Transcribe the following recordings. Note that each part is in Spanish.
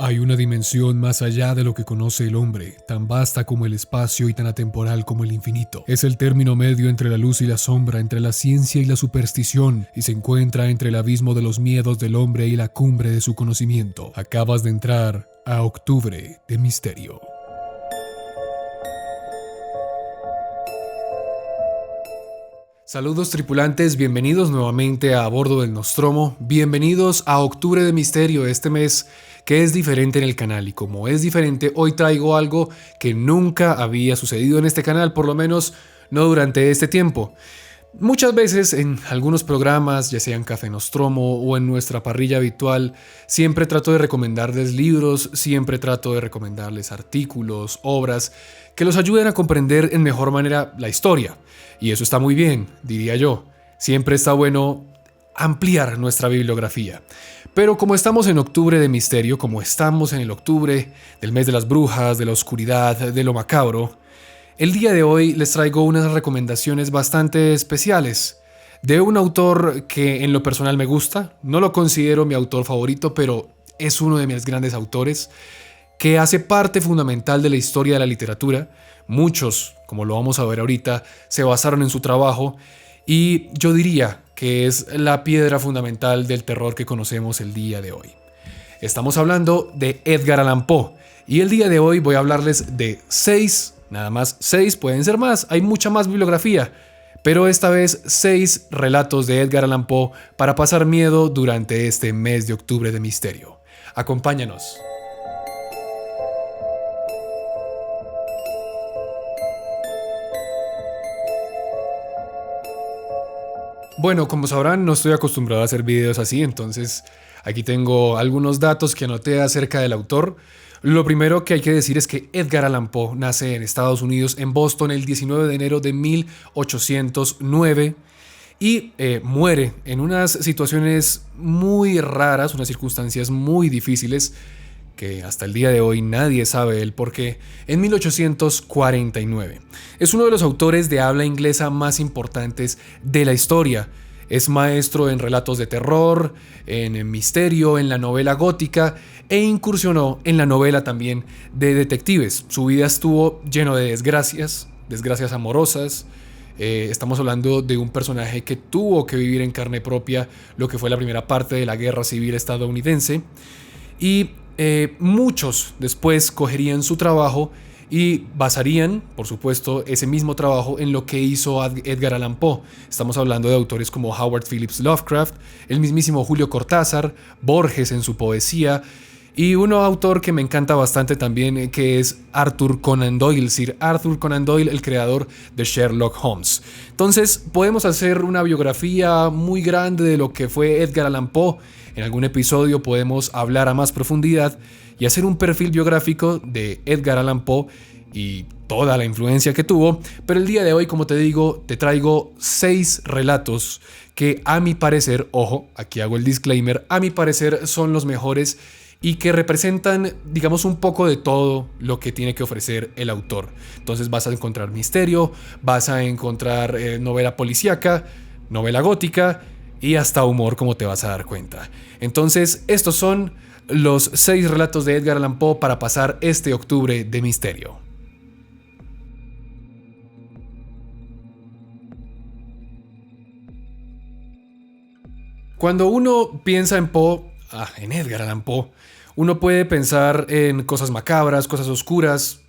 Hay una dimensión más allá de lo que conoce el hombre, tan vasta como el espacio y tan atemporal como el infinito. Es el término medio entre la luz y la sombra, entre la ciencia y la superstición, y se encuentra entre el abismo de los miedos del hombre y la cumbre de su conocimiento. Acabas de entrar a Octubre de Misterio. Saludos tripulantes, bienvenidos nuevamente a bordo del Nostromo, bienvenidos a Octubre de Misterio, este mes que es diferente en el canal, y como es diferente hoy traigo algo que nunca había sucedido en este canal, por lo menos no durante este tiempo. Muchas veces en algunos programas, ya sea en Café Nostromo o en nuestra parrilla habitual, siempre trato de recomendarles libros, siempre trato de recomendarles artículos, obras que los ayuden a comprender en mejor manera la historia. Y eso está muy bien, diría yo. Siempre está bueno ampliar nuestra bibliografía. Pero como estamos en Octubre de Misterio, como estamos en el octubre del mes de las brujas, de la oscuridad, de lo macabro, el día de hoy les traigo unas recomendaciones bastante especiales de un autor que en lo personal me gusta. No lo considero mi autor favorito, pero es uno de mis grandes autores que hace parte fundamental de la historia de la literatura. Muchos, como lo vamos a ver ahorita, se basaron en su trabajo y yo diría que es la piedra fundamental del terror que conocemos el día de hoy. Estamos hablando de Edgar Allan Poe y el día de hoy voy a hablarles de 6, nada más 6, pueden ser más, hay mucha más bibliografía, pero esta vez 6 relatos de Edgar Allan Poe para pasar miedo durante este mes de Octubre de Misterio. Acompáñanos. Bueno, como sabrán, no estoy acostumbrado a hacer videos así, entonces aquí tengo algunos datos que anoté acerca del autor. Lo primero que hay que decir es que Edgar Allan Poe nace en Estados Unidos, en Boston, el 19 de enero de 1809 y muere en unas situaciones muy raras, unas circunstancias muy difíciles que hasta el día de hoy nadie sabe el porqué, en 1849. Es uno de los autores de habla inglesa más importantes de la historia. Es maestro en relatos de terror, en misterio, en la novela gótica e incursionó en la novela también de detectives. Su vida estuvo lleno de desgracias, desgracias amorosas. Estamos hablando de un personaje que tuvo que vivir en carne propia lo que fue la primera parte de la Guerra Civil estadounidense y muchos después cogerían su trabajo y basarían, por supuesto, ese mismo trabajo en lo que hizo Edgar Allan Poe. Estamos hablando de autores como Howard Phillips Lovecraft, el mismísimo Julio Cortázar, Borges en su poesía, y un autor que me encanta bastante también, que es Arthur Conan Doyle, Sir Arthur Conan Doyle, el creador de Sherlock Holmes. Entonces, podemos hacer una biografía muy grande de lo que fue Edgar Allan Poe. En algún episodio podemos hablar a más profundidad y hacer un perfil biográfico de Edgar Allan Poe y toda la influencia que tuvo. Pero el día de hoy, como te digo, te traigo 6 relatos que a mi parecer, ojo, aquí hago el disclaimer, a mi parecer son los mejores y que representan, digamos, un poco de todo lo que tiene que ofrecer el autor. Entonces vas a encontrar misterio, vas a encontrar novela policíaca, novela gótica y hasta humor, como te vas a dar cuenta. Entonces, estos son los 6 relatos de Edgar Allan Poe para pasar este octubre de misterio. Cuando uno piensa en Poe, en Edgar Allan Poe, uno puede pensar en cosas macabras, cosas oscuras.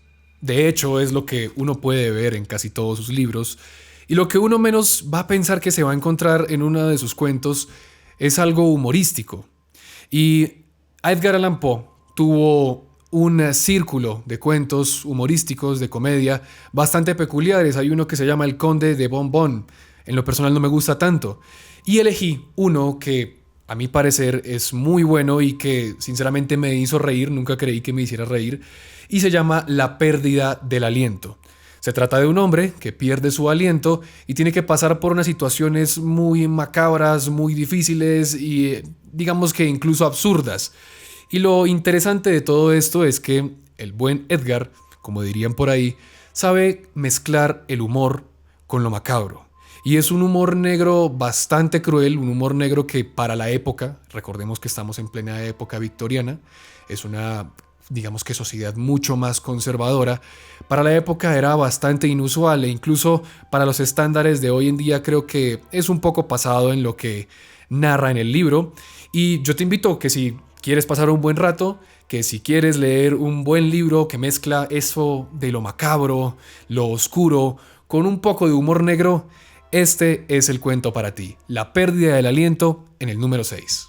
De hecho, es lo que uno puede ver en casi todos sus libros. Y lo que uno menos va a pensar que se va a encontrar en uno de sus cuentos es algo humorístico. Y Edgar Allan Poe tuvo un círculo de cuentos humorísticos, de comedia, bastante peculiares. Hay uno que se llama El Conde de Bon Bon. En lo personal no me gusta tanto. Y elegí uno que a mi parecer es muy bueno y que sinceramente me hizo reír, nunca creí que me hiciera reír, y se llama La pérdida del aliento. Se trata de un hombre que pierde su aliento y tiene que pasar por unas situaciones muy macabras, muy difíciles y digamos que incluso absurdas. Y lo interesante de todo esto es que el buen Edgar, como dirían por ahí, sabe mezclar el humor con lo macabro. Y es un humor negro bastante cruel, un humor negro que para la época, recordemos que estamos en plena época victoriana, es una, digamos que sociedad mucho más conservadora, para la época era bastante inusual e incluso para los estándares de hoy en día creo que es un poco pasado en lo que narra en el libro. Y yo te invito que si quieres pasar un buen rato, que si quieres leer un buen libro que mezcla eso de lo macabro, lo oscuro, con un poco de humor negro, este es el cuento para ti. La pérdida del aliento en el número 6.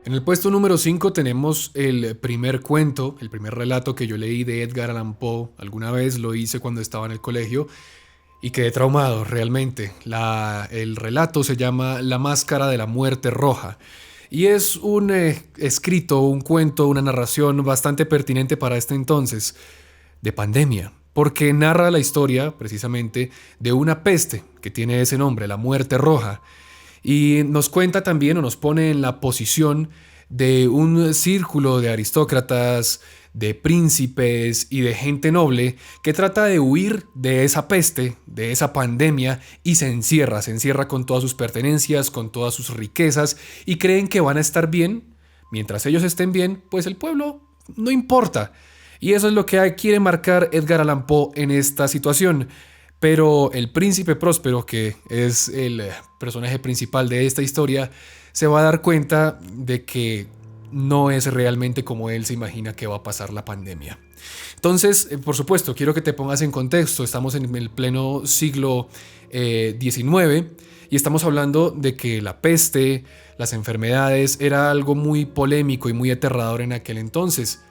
En el puesto número 5 tenemos el primer cuento, el primer relato que yo leí de Edgar Allan Poe. Alguna vez lo hice cuando estaba en el colegio y quedé traumado realmente. El relato se llama La Máscara de la Muerte Roja y es un escrito, un cuento, una narración bastante pertinente para este entonces de pandemia, porque narra la historia precisamente de una peste que tiene ese nombre, la Muerte Roja. Y nos cuenta también o nos pone en la posición de un círculo de aristócratas, de príncipes y de gente noble que trata de huir de esa peste, de esa pandemia y se encierra con todas sus pertenencias, con todas sus riquezas y creen que van a estar bien. Mientras ellos estén bien, pues el pueblo no importa. Y eso es lo que quiere marcar Edgar Allan Poe en esta situación. Pero el príncipe próspero, que es el personaje principal de esta historia, se va a dar cuenta de que no es realmente como él se imagina que va a pasar la pandemia. Entonces, por supuesto, quiero que te pongas en contexto. Estamos en el pleno siglo XIX y estamos hablando de que la peste, las enfermedades, era algo muy polémico y muy aterrador en aquel entonces.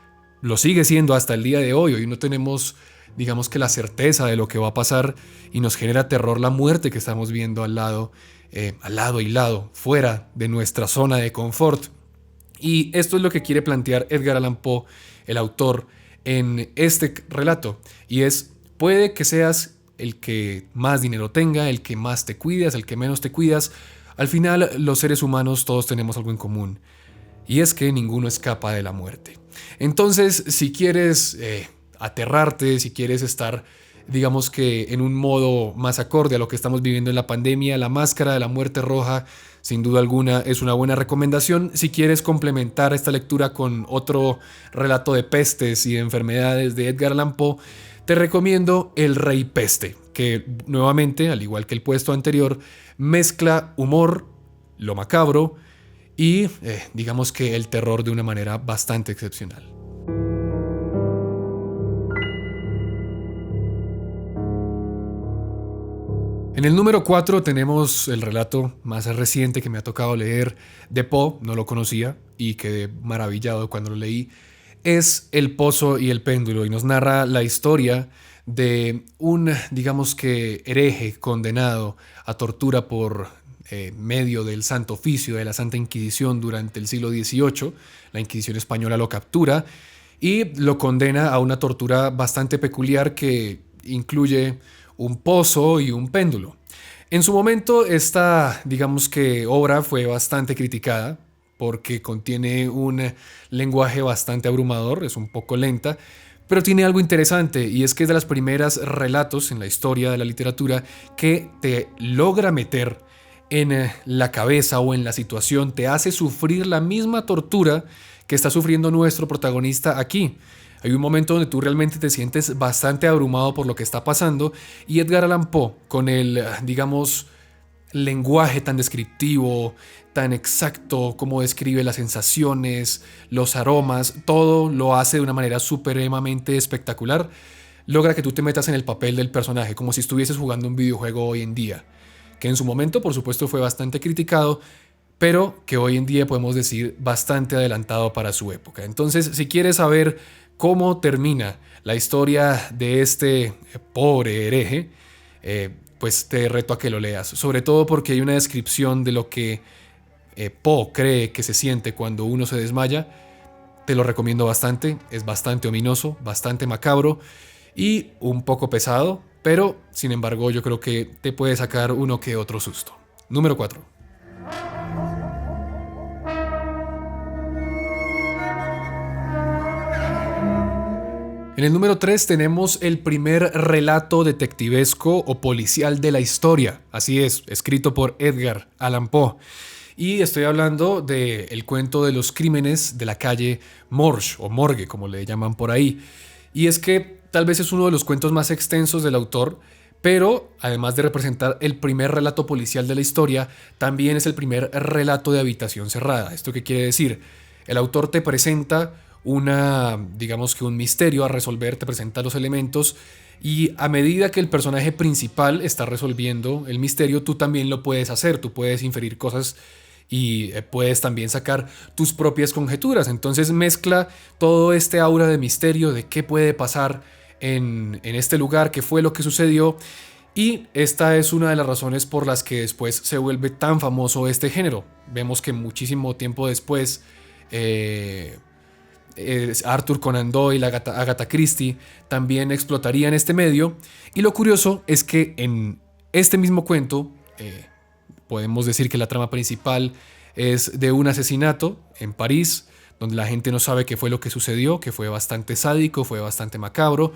Lo sigue siendo hasta el día de hoy. Hoy no tenemos, digamos que la certeza de lo que va a pasar y nos genera terror la muerte que estamos viendo al lado y lado, fuera de nuestra zona de confort. Y esto es lo que quiere plantear Edgar Allan Poe, el autor, en este relato. Y es, puede que seas el que más dinero tenga, el que más te cuidas, el que menos te cuidas. Al final, los seres humanos todos tenemos algo en común. Y es que ninguno escapa de la muerte. Entonces, si quieres aterrarte, si quieres estar, digamos que en un modo más acorde a lo que estamos viviendo en la pandemia, La Máscara de la Muerte Roja, sin duda alguna, es una buena recomendación. Si quieres complementar esta lectura con otro relato de pestes y de enfermedades de Edgar Allan Poe, te recomiendo El Rey Peste, que nuevamente, al igual que el puesto anterior, mezcla humor, lo macabro, y digamos que el terror de una manera bastante excepcional. En el número 4 tenemos el relato más reciente que me ha tocado leer de Poe, no lo conocía y quedé maravillado cuando lo leí. Es El Pozo y el Péndulo y nos narra la historia de un, digamos que hereje condenado a tortura por medio del Santo Oficio de la Santa Inquisición durante el siglo XVIII. La Inquisición española lo captura y lo condena a una tortura bastante peculiar que incluye un pozo y un péndulo. En su momento esta, digamos que obra fue bastante criticada porque contiene un lenguaje bastante abrumador, es un poco lenta, pero tiene algo interesante y es que es de las primeras relatos en la historia de la literatura que te logra meter en la cabeza o en la situación, te hace sufrir la misma tortura que está sufriendo nuestro protagonista aquí. Hay un momento donde tú realmente te sientes bastante abrumado por lo que está pasando y Edgar Allan Poe, con el, digamos, lenguaje tan descriptivo, tan exacto, como describe las sensaciones, los aromas, todo lo hace de una manera supremamente espectacular. Logra que tú te metas en el papel del personaje, como si estuvieses jugando un videojuego hoy en día, que en su momento, por supuesto, fue bastante criticado, pero que hoy en día podemos decir bastante adelantado para su época. Entonces, si quieres saber cómo termina la historia de este pobre hereje, pues te reto a que lo leas, sobre todo porque hay una descripción de lo que Poe cree que se siente cuando uno se desmaya. Te lo recomiendo bastante, es bastante ominoso, bastante macabro y un poco pesado, pero sin embargo yo creo que te puede sacar uno que otro susto. Número 4. En el número 3 tenemos el primer relato detectivesco o policial de la historia. Así es, escrito por Edgar Allan Poe. Y estoy hablando del cuento de los crímenes de la calle Morgue o Morgue, como le llaman por ahí. Y es que tal vez es uno de los cuentos más extensos del autor, pero además de representar el primer relato policial de la historia, también es el primer relato de habitación cerrada. ¿Esto qué quiere decir? El autor te presenta digamos que un misterio a resolver, te presenta los elementos y a medida que el personaje principal está resolviendo el misterio, tú también lo puedes hacer, tú puedes inferir cosas y puedes también sacar tus propias conjeturas. Entonces mezcla todo este aura de misterio de qué puede pasar en este lugar, qué fue lo que sucedió. Y esta es una de las razones por las que después se vuelve tan famoso este género. Vemos que muchísimo tiempo después Arthur Conan Doyle, Agatha Christie también explotarían este medio. Y lo curioso es que en este mismo cuento podemos decir que la trama principal es de un asesinato en París, donde la gente no sabe qué fue lo que sucedió, que fue bastante sádico, fue bastante macabro,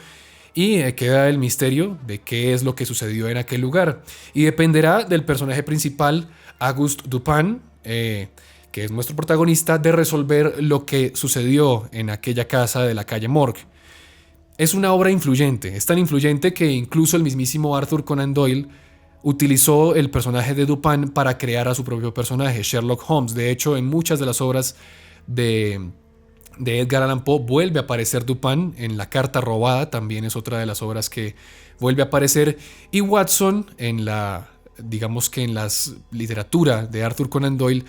y queda el misterio de qué es lo que sucedió en aquel lugar. Y dependerá del personaje principal, Auguste Dupin, que es nuestro protagonista, de resolver lo que sucedió en aquella casa de la calle Morgue. Es una obra influyente, es tan influyente que incluso el mismísimo Arthur Conan Doyle utilizó el personaje de Dupin para crear a su propio personaje, Sherlock Holmes. De hecho, en muchas de las obras de Edgar Allan Poe vuelve a aparecer Dupin. En La carta robada también es otra de las obras que vuelve a aparecer. Y Watson, digamos que en la literatura de Arthur Conan Doyle,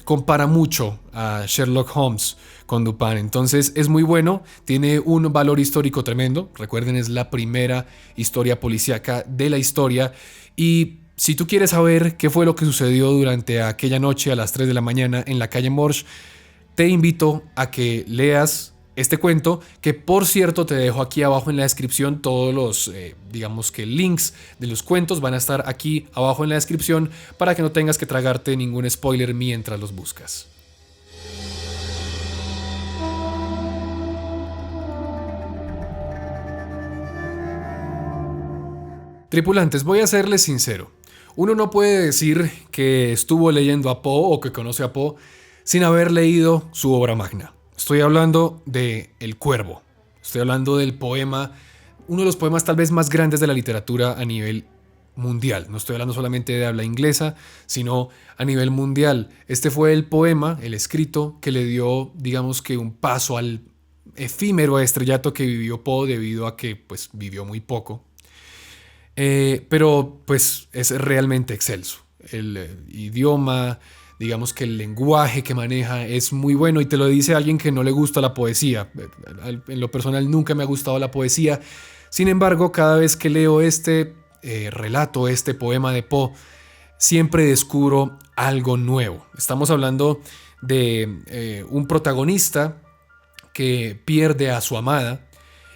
compara mucho a Sherlock Holmes con Dupin. Entonces es muy bueno, tiene un valor histórico tremendo. Recuerden, es la primera historia policíaca de la historia. Y si tú quieres saber qué fue lo que sucedió durante aquella noche a las 3 de la mañana en la calle Morgue, te invito a que leas este cuento, que por cierto te dejo aquí abajo en la descripción. Todos los digamos que links de los cuentos van a estar aquí abajo en la descripción para que no tengas que tragarte ningún spoiler mientras los buscas. Tripulantes, voy a serles sincero. Uno no puede decir que estuvo leyendo a Poe o que conoce a Poe sin haber leído su obra magna. Estoy hablando de El Cuervo. Estoy hablando del poema, uno de los poemas tal vez más grandes de la literatura a nivel mundial. No estoy hablando solamente de habla inglesa, sino a nivel mundial. Este fue el poema, el escrito, que le dio, digamos que un paso al efímero estrellato que vivió Poe, debido a que pues vivió muy poco. Pero pues es realmente excelso. El idioma, digamos que el lenguaje que maneja es muy bueno, y te lo dice alguien que no le gusta la poesía. En lo personal nunca me ha gustado la poesía. Sin embargo, cada vez que leo este relato, este poema de Poe, siempre descubro algo nuevo. Estamos hablando de un protagonista que pierde a su amada,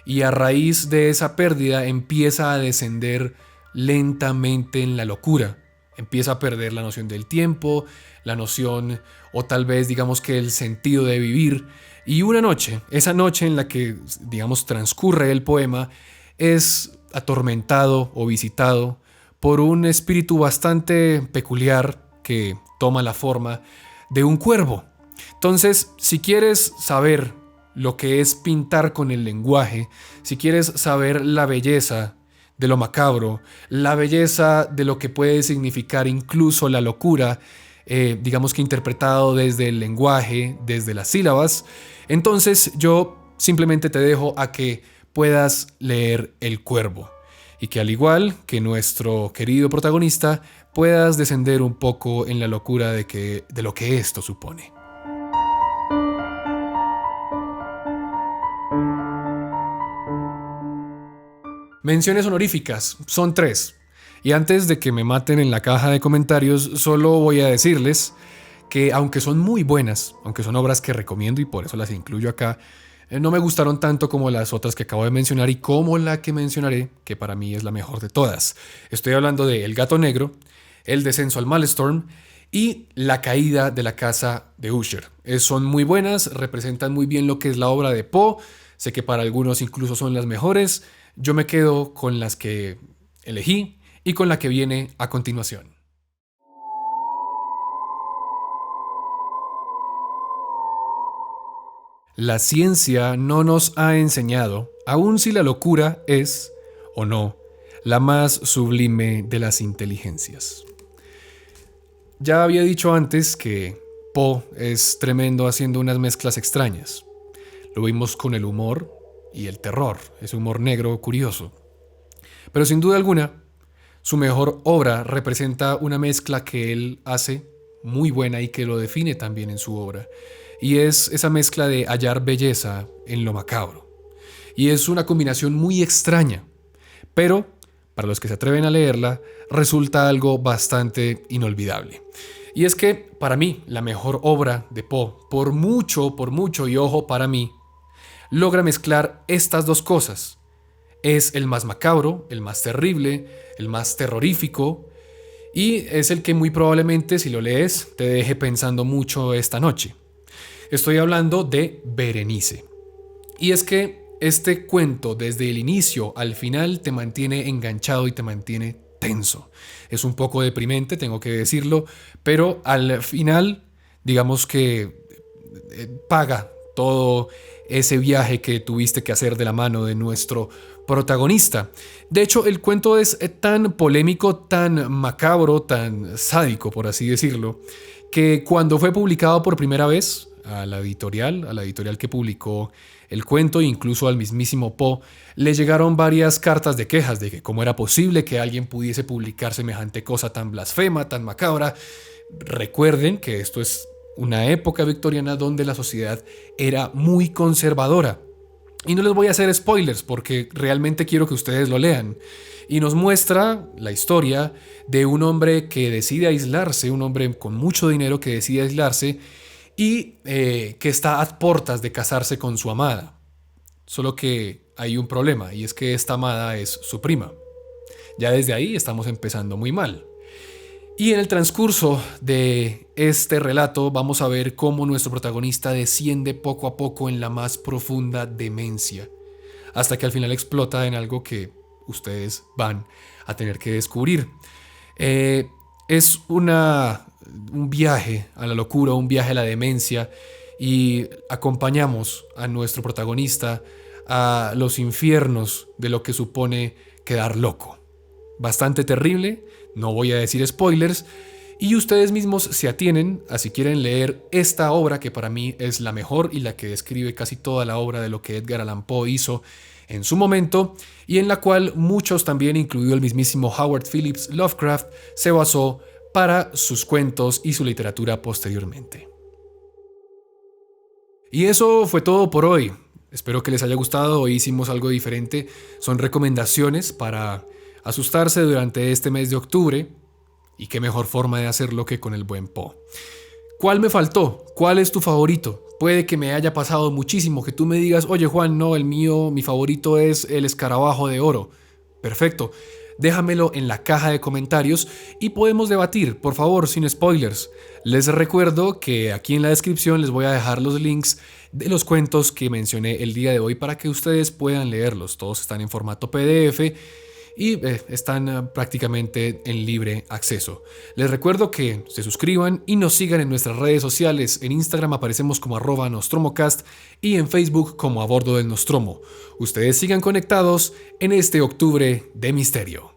y a raíz de esa pérdida empieza a descender lentamente en la locura. Empieza a perder la noción del tiempo, la noción, o tal vez digamos que el sentido de vivir. Y una noche, esa noche en la que digamos transcurre el poema, es atormentado o visitado por un espíritu bastante peculiar que toma la forma de un cuervo. Entonces, si quieres saber lo que es pintar con el lenguaje, si quieres saber la belleza de lo macabro, la belleza de lo que puede significar incluso la locura, digamos que interpretado desde el lenguaje, desde las sílabas, entonces yo simplemente te dejo a que puedas leer El Cuervo, y que al igual que nuestro querido protagonista puedas descender un poco en la locura de lo que esto supone. Menciones honoríficas, son 3. Y antes de que me maten en la caja de comentarios, solo voy a decirles que aunque son muy buenas, aunque son obras que recomiendo y por eso las incluyo acá, no me gustaron tanto como las otras que acabo de mencionar y como la que mencionaré, que para mí es la mejor de todas. Estoy hablando de El Gato Negro, El Descenso al Maelstrom y La Caída de la Casa de Usher. Son muy buenas, representan muy bien lo que es la obra de Poe. sé que para algunos incluso son las mejores. Yo me quedo con las que elegí y con la que viene a continuación. La ciencia no nos ha enseñado, aun si la locura es, o no, la más sublime de las inteligencias. Ya había dicho antes que Poe es tremendo haciendo unas mezclas extrañas. Lo vimos con el humor y el terror, ese humor negro curioso. Pero sin duda alguna, su mejor obra representa una mezcla que él hace muy buena y que lo define también en su obra. Y es esa mezcla de hallar belleza en lo macabro. Y es una combinación muy extraña, pero para los que se atreven a leerla, resulta algo bastante inolvidable. Y es que, para mí, la mejor obra de Poe, por mucho, y ojo para mí, logra mezclar estas dos cosas. Es el más macabro, el más terrible, el más terrorífico, y es el que muy probablemente, si lo lees, te deje pensando mucho esta noche. Estoy hablando de Berenice. Y es que este cuento, desde el inicio al final, te mantiene enganchado y te mantiene tenso. Es un poco deprimente, tengo que decirlo, pero al final, digamos que paga todo ese viaje que tuviste que hacer de la mano de nuestro protagonista. De hecho, el cuento es tan polémico, tan macabro, tan sádico, por así decirlo, que cuando fue publicado por primera vez a la editorial que publicó el cuento, incluso al mismísimo Poe, le llegaron varias cartas de quejas de que cómo era posible que alguien pudiese publicar semejante cosa tan blasfema, tan macabra. Recuerden que esto es una época victoriana donde la sociedad era muy conservadora. Y no les voy a hacer spoilers porque realmente quiero que ustedes lo lean. Y nos muestra la historia de un hombre que decide aislarse, un hombre con mucho dinero que decide aislarse y que está a puertas de casarse con su amada. Solo que hay un problema y es que esta amada es su prima. Ya desde ahí estamos empezando muy mal. Y en el transcurso de este relato vamos a ver cómo nuestro protagonista desciende poco a poco en la más profunda demencia, hasta que al final explota en algo que ustedes van a tener que descubrir. Es un viaje a la locura, un viaje a la demencia, y acompañamos a nuestro protagonista a los infiernos de lo que supone quedar loco. Bastante terrible, no voy a decir spoilers, y ustedes mismos se atienen a si quieren leer esta obra que para mí es la mejor y la que describe casi toda la obra de lo que Edgar Allan Poe hizo en su momento y en la cual muchos también, incluido el mismísimo Howard Phillips Lovecraft, se basó para sus cuentos y su literatura posteriormente. Y eso fue todo por hoy. Espero que les haya gustado. Hoy hicimos algo diferente. Son recomendaciones para asustarse durante este mes de octubre. Y qué mejor forma de hacerlo que con el buen Poe. ¿Cuál me faltó? ¿Cuál es tu favorito? Puede que me haya pasado muchísimo, que tú me digas, oye Juan, no, mi favorito es El Escarabajo de Oro. Perfecto. Déjamelo en la caja de comentarios y podemos debatir, por favor, sin spoilers. Les recuerdo que aquí en la descripción les voy a dejar los links de los cuentos que mencioné el día de hoy para que ustedes puedan leerlos. Todos están en formato PDF y están prácticamente en libre acceso. Les recuerdo que se suscriban y nos sigan en nuestras redes sociales. En Instagram aparecemos como @nostromocast y en Facebook como A Bordo del Nostromo. Ustedes sigan conectados en este octubre de misterio.